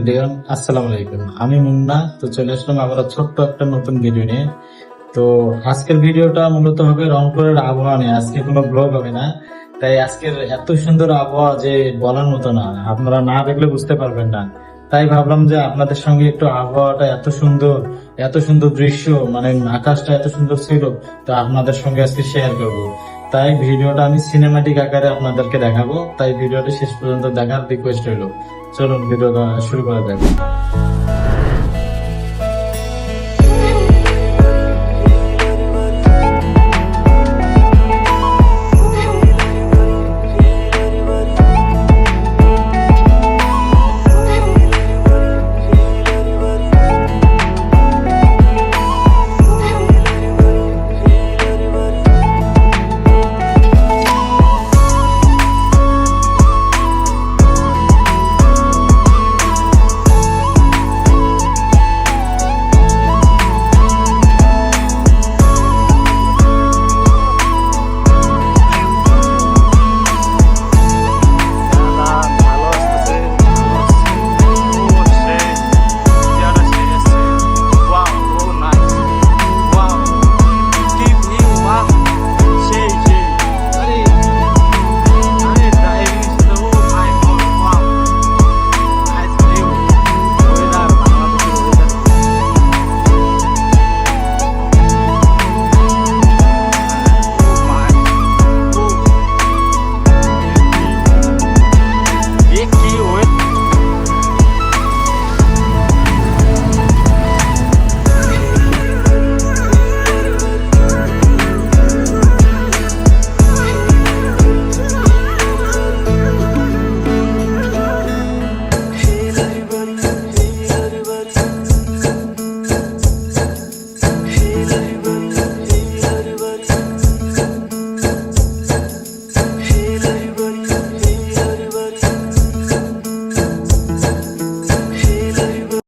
Everyone, আসসালামু আলাইকুম। আমি মুন্না। তো চলে আসলাম আবার ছোট্ট একটা নতুন ভিডিও নিয়ে। তো আজকের ভিডিওটা মূলত হবে রংপুরের আবহাওয়া নিয়ে। আজকে কোনো ব্লগ হবে না, তাই আজকের এত সুন্দর আবহাওয়া যে বলার মতো না, আপনারা না দেখলে বুঝতে পারবেন না। তাই ভাবলাম যে আপনাদের সঙ্গে একটু আবহাওয়াটা এত সুন্দর দৃশ্য, মানে আকাশটা এত সুন্দর ছিল, তো আপনাদের সঙ্গে আজকে শেয়ার করব। তাই ভিডিওটা আমি সিনেমাটিক আকারে আপনাদেরকে দেখাবো, তাই ভিডিওটা শেষ পর্যন্ত দেখার রিকোয়েস্ট হইলো। চলুন ভিডিওটা শুরু করা যাক।